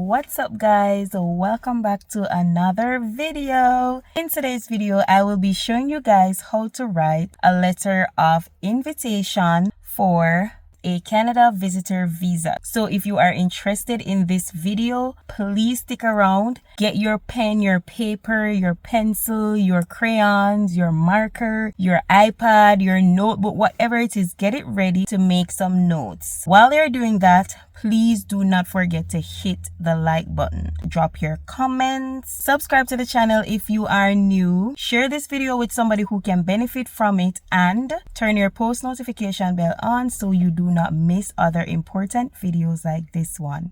What's up guys, welcome back to another video. In today's video I will be showing you guys how to write a letter of invitation for a Canada visitor visa. So if you are interested in this video, please stick around. Get your pen, your paper, your pencil, your crayons, your marker, your iPad, your notebook, whatever it is, get it ready to make some notes. While you're doing that, please do not forget to hit the like button. Drop your comments. Subscribe to the channel if you are new. Share this video with somebody who can benefit from it, and turn your post notification bell on so you do not miss other important videos like this one.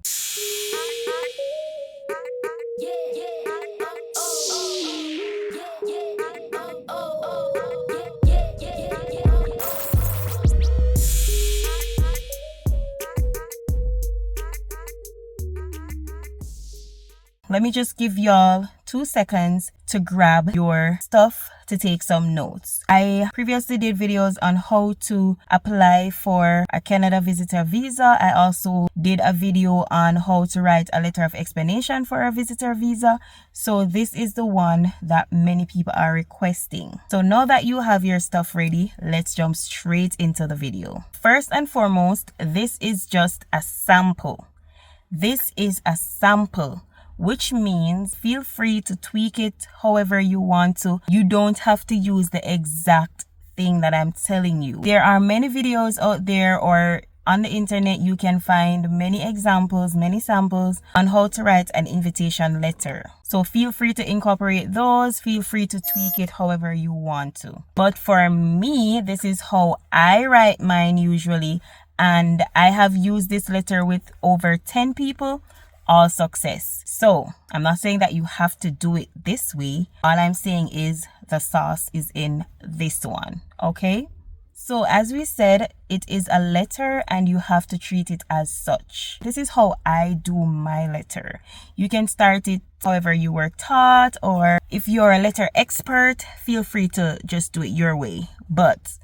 Let me just give y'all 2 seconds to grab your stuff to take some notes. I previously did videos on how to apply for a Canada visitor visa. I also did a video on how to write a letter of explanation for a visitor visa. So this is the one that many people are requesting. So now that you have your stuff ready, let's jump straight into the video. First and foremost, this is just a sample. This is a sample, which means feel free to tweak it however you want to. You don't have to use the exact thing that I'm telling you. There are many videos out there, or on the internet you can find many examples, many samples on how to write an invitation letter. So feel free to incorporate those, feel free to tweak it however you want to. But for me, this is how I write mine usually, and I have used this letter with over 10 people. All success. So I'm not saying that you have to do it this way. All I'm saying is the sauce is in this one. Okay, so as we said, it is a letter and you have to treat it as such. This is how I do my letter. You can start it however you were taught, or if you're a letter expert, feel free to just do it your way. But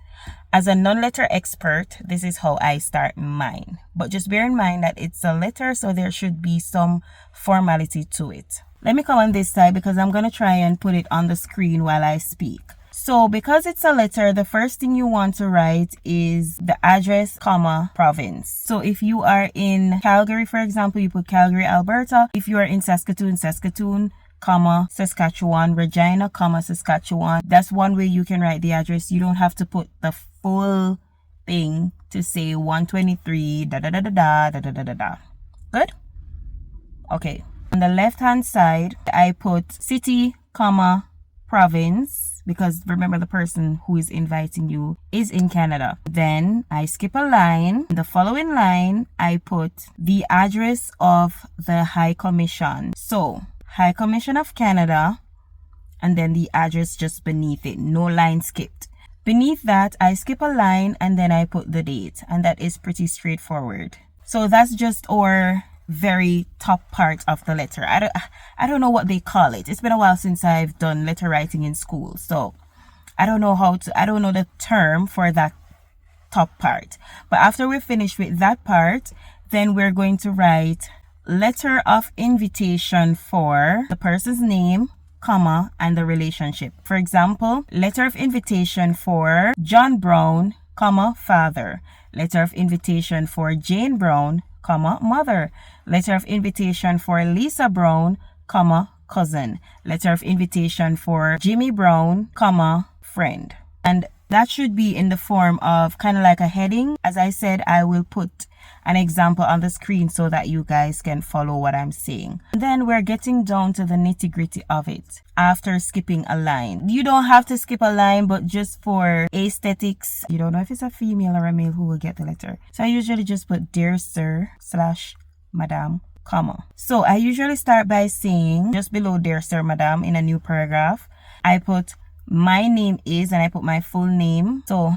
as a non-letter expert, this is how I start mine. But just bear in mind that it's a letter, so there should be some formality to it. Let me come on this side because I'm going to try and put it on the screen while I speak. So because it's a letter, the first thing you want to write is the address, comma, province. So if you are in Calgary, for example, you put Calgary, Alberta. If you are in Saskatoon, Saskatoon, comma, Saskatchewan, Regina, comma, Saskatchewan. That's one way you can write the address. You don't have to put the full thing to say 123 da da da da da da da da da da. Good? Okay. On the left hand side, I put city, comma, province, because remember the person who is inviting you is in Canada. Then I skip a line. In the following line, I put the address of the High Commission. So High Commission of Canada, and then the address just beneath it. No line skipped. Beneath that, I skip a line and then I put the date, and that is pretty straightforward. So that's just our very top part of the letter. I don't know what they call it. It's been a while since I've done letter writing in school, so I don't know the term for that top part. But after we're finished with that part, then we're going to write letter of invitation for the person's name, comma, and the relationship. For example, letter of invitation for John Brown, comma, father. Letter of invitation for Jane Brown, comma, mother. Letter of invitation for Lisa Brown, comma, cousin. Letter of invitation for Jimmy Brown, comma, friend. And that should be in the form of kind of like a heading. As I said, I will put an example on the screen so that you guys can follow what I'm saying. And then we're getting down to the nitty-gritty of it after skipping a line. You don't have to skip a line, but just for aesthetics, you don't know if it's a female or a male who will get the letter. So I usually just put dear sir / madam, comma. So I usually start by saying just below dear sir, madam, in a new paragraph, I put my name is, and I put my full name. So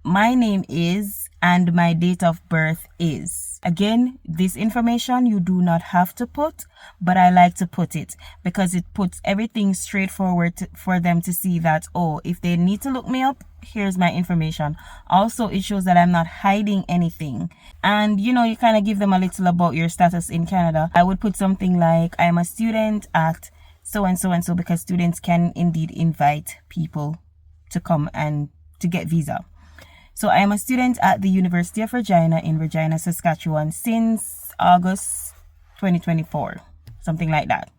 my name is, and my date of birth is. Again, this information you do not have to put, but I like to put it because it puts everything straightforward for them to see that, oh, if they need to look me up, here's my information. Also, it shows that I'm not hiding anything. And you know, you kind of give them a little about your status in Canada. I would put something like, I'm a student at so and so and so, because students can indeed invite people to come and to get visa. So I am a student at the University of Regina in Regina, Saskatchewan since August 2024, something like that.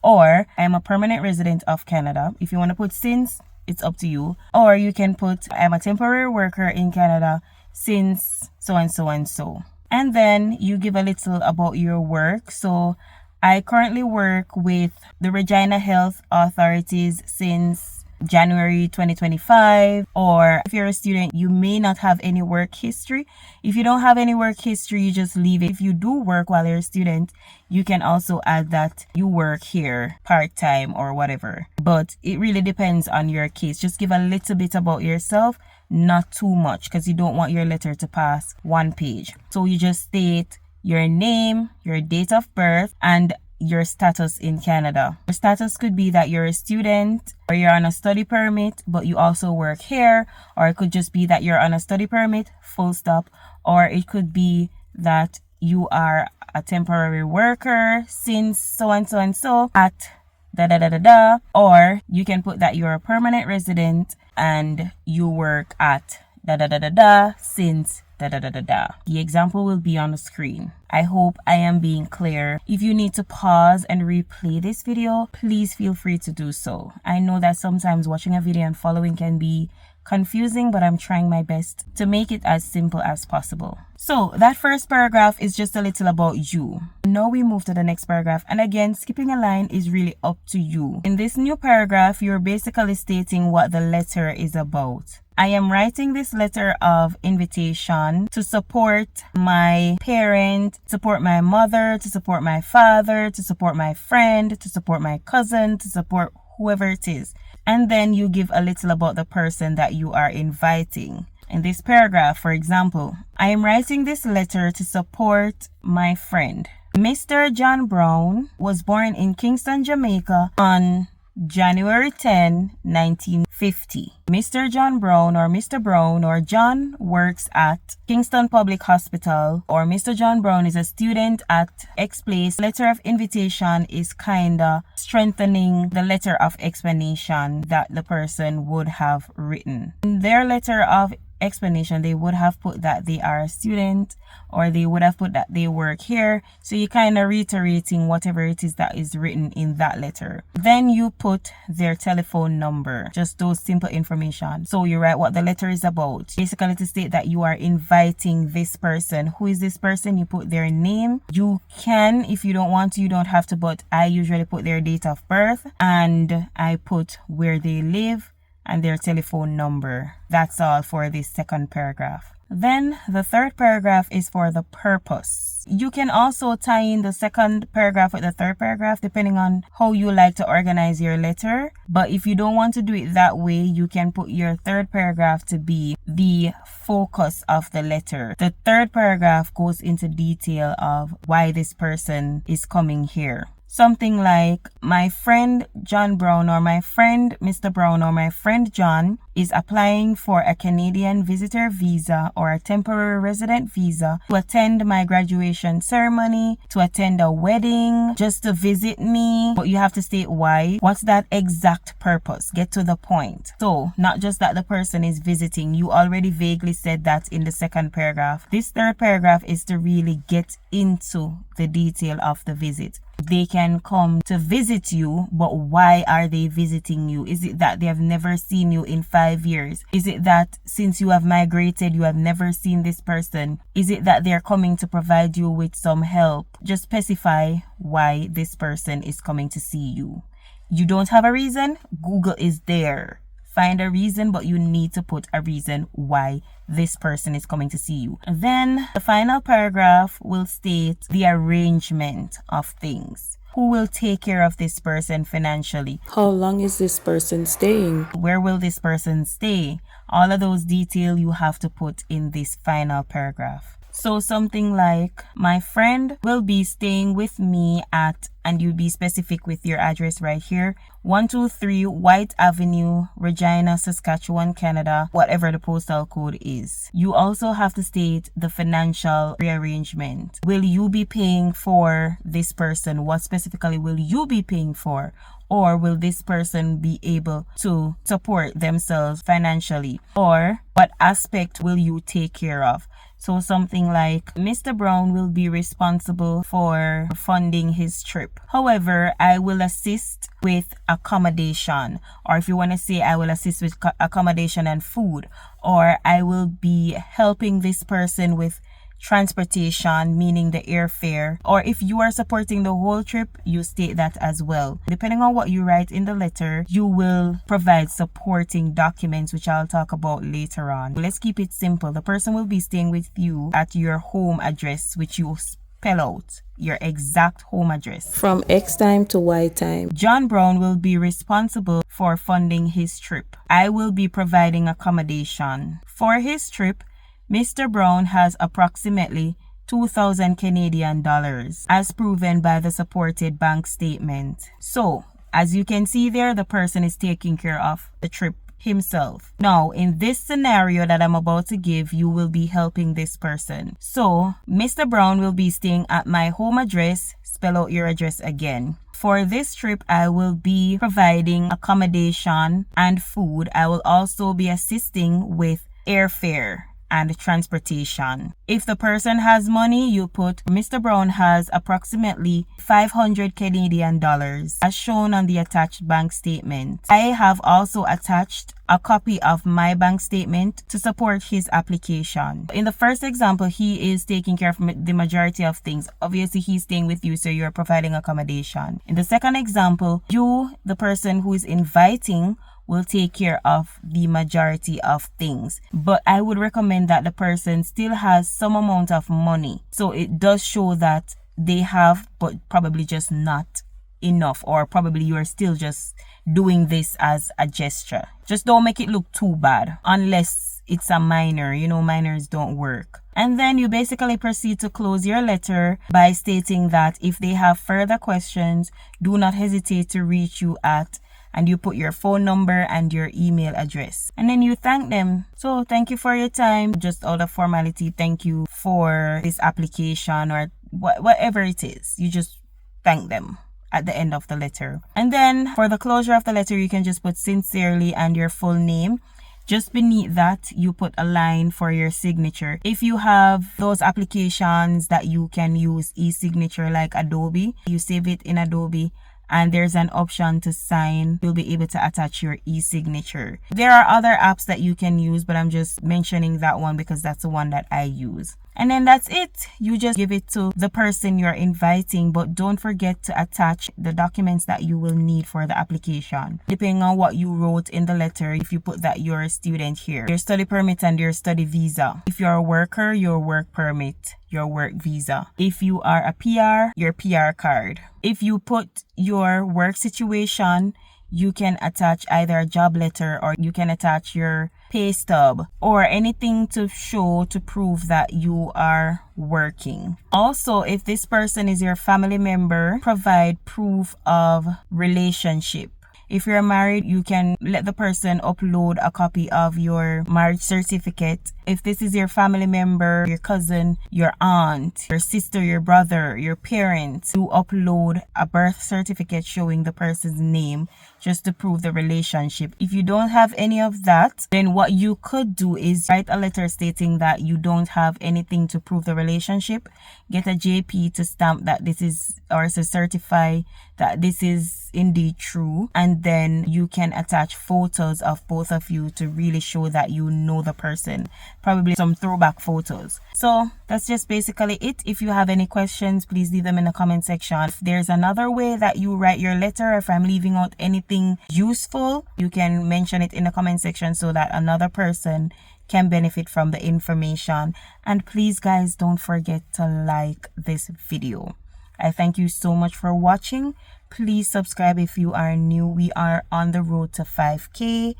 Or I am a permanent resident of Canada. If you want to put since, it's up to you. Or you can put, I am a temporary worker in Canada since so and so and so. And then you give a little about your work. So I currently work with the Regina Health Authorities since January 2025. Or if you're a student, you may not have any work history. If you don't have any work history, you just leave it. If you do work while you're a student, you can also add that you work here part-time or whatever. But it really depends on your case. Just give a little bit about yourself, not too much, because you don't want your letter to pass one page. So you just state your name, your date of birth, and your status in Canada. Your status could be that you're a student or you're on a study permit, but you also work here. Or it could just be that you're on a study permit, full stop. Or it could be that you are a temporary worker since so and so and so at da da da da da. Or you can put that you're a permanent resident and you work at da da da da da since da da da da da. The example will be on the screen. I hope I am being clear. If you need to pause and replay this video, please feel free to do so. I know that sometimes watching a video and following can be confusing, but I'm trying my best to make it as simple as possible. So that first paragraph is just a little about you. Now we move to the next paragraph, and again, skipping a line is really up to you. In this new paragraph, you're basically stating what the letter is about. I am writing this letter of invitation to support my parent, support my mother, to support my father, to support my friend, to support my cousin, to support whoever it is. And then you give a little about the person that you are inviting. In this paragraph, for example, I am writing this letter to support my friend. Mr. John Brown was born in Kingston, Jamaica on January 10, 1950. Mr. John Brown or Mr. Brown or John works at Kingston Public Hospital, or Mr. John Brown is a student at X place. Letter of invitation is kinda strengthening the letter of explanation that the person would have written. In their letter of explanation, they would have put that they are a student, or they would have put that they work here. So you kind of reiterating whatever it is that is written in that letter. Then you put their telephone number, just those simple information. So you write what the letter is about, basically to state that you are inviting this person. Who is this person? You put their name. You can, if you don't want to, you don't have to, but I usually put their date of birth, and I put where they live and their telephone number. That's all for this second paragraph. Then the third paragraph is for the purpose. You can also tie in the second paragraph with the third paragraph depending on how you like to organize your letter. But if you don't want to do it that way, you can put your third paragraph to be the focus of the letter. The third paragraph goes into detail of why this person is coming here. Something like, my friend John Brown or my friend Mr. Brown or my friend John is applying for a Canadian visitor visa or a temporary resident visa to attend my graduation ceremony, to attend a wedding, just to visit me. But you have to state why. What's that exact purpose? Get to the point. So not just that the person is visiting. You already vaguely said that in the second paragraph. This third paragraph is to really get into the detail of the visit. They can come to visit you, but why are they visiting you? Is it that they have never seen you in 5 years? Is it that since you have migrated, you have never seen this person? Is it that they're coming to provide you with some help? Just specify why this person is coming to see you. You don't have a reason? Google is there. Find a reason, but you need to put a reason why this person is coming to see you. Then the final paragraph will state the arrangement of things. who will take care of this person financially. How long is this person staying? Where will this person stay? All of those details you have to put in this final paragraph. So something like, my friend will be staying with me at, and you be specific with your address right here, 123 White Avenue, Regina, Saskatchewan, Canada, whatever the postal code is. You also have to state the financial rearrangement. Will you be paying for this person? What specifically will you be paying for? Or will this person be able to support themselves financially? Or what aspect will you take care of? So something like, Mr. Brown will be responsible for funding his trip. However, I will assist with accommodation. Or if you want to say, I will assist with accommodation and food. Or I will be helping this person with transportation, meaning the airfare. Or if you are supporting the whole trip, you state that as well. Depending on what you write in the letter, you will provide supporting documents, which I'll talk about later on. Let's keep it simple. The person will be staying with you at your home address, which you spell out your exact home address. From X time to Y time. John Brown will be responsible for funding his trip. I will be providing accommodation. For his trip, Mr. Brown has approximately 2,000 Canadian dollars, as proven by the supported bank statement. So, as you can see there, the person is taking care of the trip himself. Now, in this scenario that I'm about to give, you will be helping this person. So, Mr. Brown will be staying at my home address. Spell out your address again. For this trip, I will be providing accommodation and food. I will also be assisting with airfare and transportation. If the person has money, you put Mr. Brown has approximately 500 Canadian dollars as shown on the attached bank statement. I have also attached a copy of my bank statement to support his application. In the first example, he is taking care of the majority of things. Obviously, he's staying with you, so you're providing accommodation. In the second example, you, the person who is inviting, will take care of the majority of things. But I would recommend that the person still has some amount of money. So it does show that they have, but probably just not enough, or probably you are still just doing this as a gesture. Just don't make it look too bad unless it's a minor. You know, minors don't work. And then you basically proceed to close your letter by stating that if they have further questions, do not hesitate to reach you at, and you put your phone number and your email address. And then you thank them. So thank you for your time. Just out of formality, thank you for this application, or whatever it is. You just thank them at the end of the letter. And then for the closure of the letter, you can just put sincerely and your full name. Just beneath that, you put a line for your signature. If you have those applications that you can use e-signature like Adobe, you save it in Adobe, and there's an option to sign. You'll be able to attach your e-signature. There are other apps that you can use, but I'm just mentioning that one because that's the one that I use. And then that's it. You just give it to the person you're inviting, but don't forget to attach the documents that you will need for the application. Depending on what you wrote in the letter, if you put that you're a student here, your study permit and your study visa. If you're a worker, your work permit, your work visa. If you are a PR, your PR card. If you put your work situation, you can attach either a job letter, or you can attach your pay stub, or anything to show to prove that you are working. Also, if this person is your family member, provide proof of relationship. If you're married, you can let the person upload a copy of your marriage certificate. If this is your family member, your cousin, your aunt, your sister, your brother, your parents, you upload a birth certificate showing the person's name just to prove the relationship. If you don't have any of that, then what you could do is write a letter stating that you don't have anything to prove the relationship. Get a JP to stamp that this is, or to certify that this is indeed true. And then you can attach photos of both of you to really show that you know the person. Probably some throwback photos. So that's just basically it. If you have any questions, please leave them in the comment section. If there's another way that you write your letter, if I'm leaving out anything useful, you can mention it in the comment section so that another person can benefit from the information. And please guys, don't forget to like this video. I thank you so much for watching. Please subscribe if you are new. We are on the road to 5K.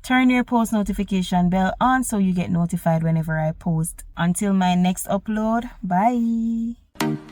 Turn your post notification bell on so you get notified whenever I post. Until my next upload, bye.